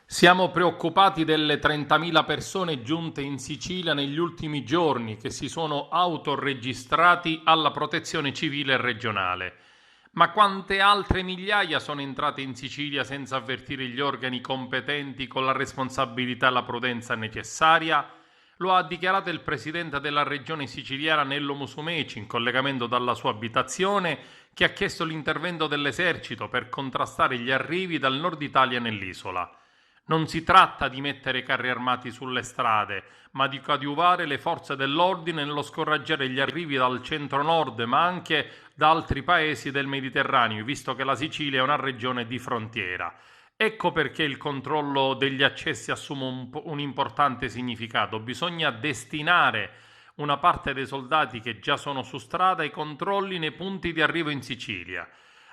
Siamo preoccupati delle 30.000 persone giunte in Sicilia negli ultimi giorni che si sono autoregistrati alla protezione civile regionale. Ma quante altre migliaia sono entrate in Sicilia senza avvertire gli organi competenti con la responsabilità e la prudenza necessaria? Lo ha dichiarato il presidente della regione siciliana Nello Musumeci in collegamento dalla sua abitazione, che ha chiesto l'intervento dell'esercito per contrastare gli arrivi dal nord Italia nell'isola. Non si tratta di mettere carri armati sulle strade, ma di coadiuvare le forze dell'ordine nello scoraggiare gli arrivi dal centro-nord, ma anche da altri paesi del Mediterraneo, visto che la Sicilia è una regione di frontiera. Ecco perché il controllo degli accessi assume un importante significato. Bisogna destinare una parte dei soldati che già sono su strada ai controlli nei punti di arrivo in Sicilia.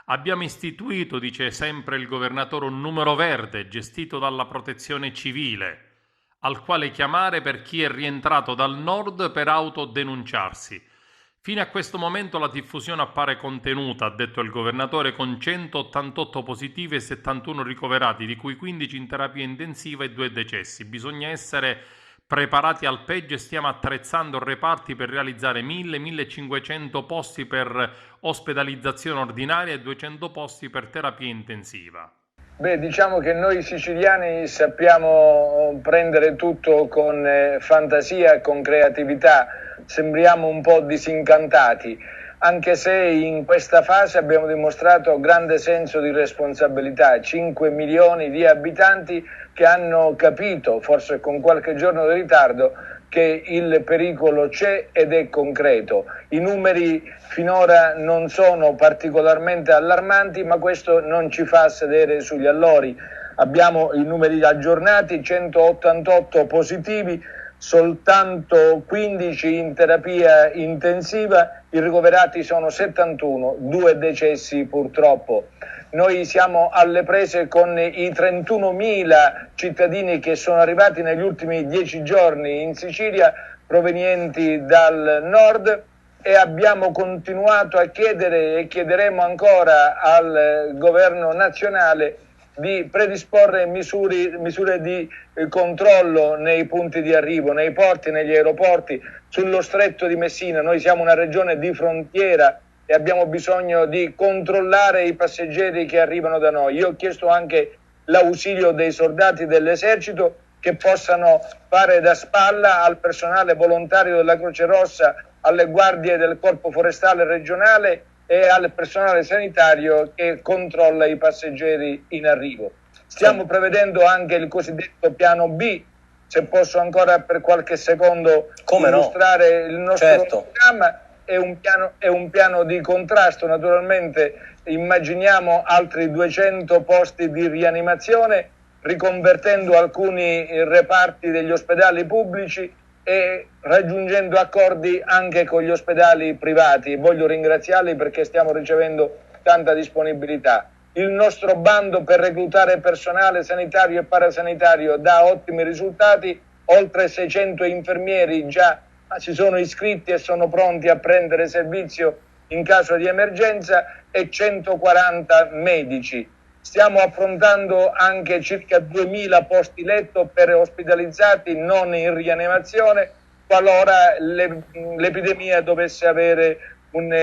Abbiamo istituito, dice sempre il governatore, un numero verde gestito dalla protezione civile, al quale chiamare per chi è rientrato dal nord per autodenunciarsi. Fino a questo momento la diffusione appare contenuta, ha detto il governatore, con 188 positivi e 71 ricoverati, di cui 15 in terapia intensiva e 2 decessi. Bisogna essere preparati al peggio e stiamo attrezzando reparti per realizzare 1000-1500 posti per ospedalizzazione ordinaria e 200 posti per terapia intensiva. Beh, diciamo che noi siciliani sappiamo prendere tutto con fantasia e con creatività, sembriamo un po' disincantati, anche se in questa fase abbiamo dimostrato grande senso di responsabilità, 5 milioni di abitanti che hanno capito, forse con qualche giorno di ritardo, che il pericolo c'è ed è concreto. I numeri finora non sono particolarmente allarmanti, ma questo non ci fa sedere sugli allori. Abbiamo i numeri aggiornati, 188 positivi, soltanto 15 in terapia intensiva, i ricoverati sono 71, 2 decessi purtroppo. Noi siamo alle prese con i 31.000 cittadini che sono arrivati negli ultimi 10 giorni in Sicilia provenienti dal nord e abbiamo continuato a chiedere e chiederemo ancora al governo nazionale di predisporre misure di controllo nei punti di arrivo, nei porti, negli aeroporti, sullo stretto di Messina. Noi siamo una regione di frontiera e abbiamo bisogno di controllare i passeggeri che arrivano da noi. Io ho chiesto anche l'ausilio dei soldati dell'esercito che possano fare da spalla al personale volontario della Croce Rossa, alle guardie del Corpo Forestale regionale e al personale sanitario che controlla i passeggeri in arrivo. Stiamo prevedendo anche il cosiddetto piano B, se posso ancora per qualche secondo illustrare il nostro programma. È un piano di contrasto, naturalmente immaginiamo altri 200 posti di rianimazione, riconvertendo alcuni reparti degli ospedali pubblici e raggiungendo accordi anche con gli ospedali privati. Voglio ringraziarli perché stiamo ricevendo tanta disponibilità. Il nostro bando per reclutare personale sanitario e parasanitario dà ottimi risultati, oltre 600 infermieri già si sono iscritti e sono pronti a prendere servizio in caso di emergenza e 140 medici. Stiamo affrontando anche circa 2000 posti letto per ospedalizzati non in rianimazione qualora l'epidemia dovesse avere un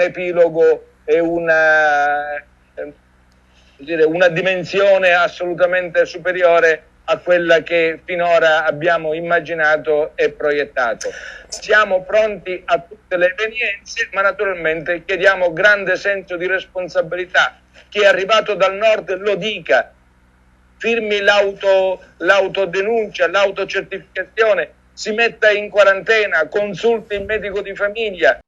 epilogo e una dimensione assolutamente superiore a quella che finora abbiamo immaginato e proiettato. Siamo pronti a tutte le evenienze, ma naturalmente chiediamo grande senso di responsabilità. Chi è arrivato dal nord lo dica, firmi l'autodenuncia, l'autocertificazione, si metta in quarantena, consulti il medico di famiglia.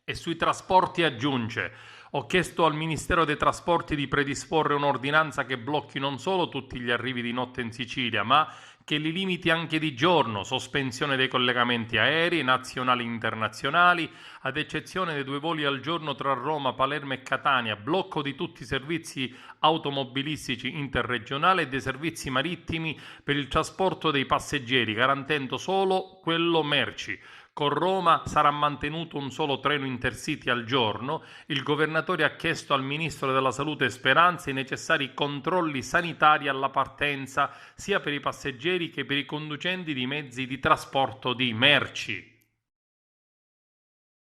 E sui trasporti aggiunge: ho chiesto al Ministero dei Trasporti di predisporre un'ordinanza che blocchi non solo tutti gli arrivi di notte in Sicilia, ma che li limiti anche di giorno, sospensione dei collegamenti aerei, nazionali e internazionali, ad eccezione dei 2 voli al giorno tra Roma, Palermo e Catania, blocco di tutti i servizi automobilistici interregionali e dei servizi marittimi per il trasporto dei passeggeri, garantendo solo quello merci. Con Roma sarà mantenuto un solo treno Intercity al giorno. Il governatore ha chiesto al ministro della Salute Speranza i necessari controlli sanitari alla partenza, sia per i passeggeri che per i conducenti di mezzi di trasporto di merci.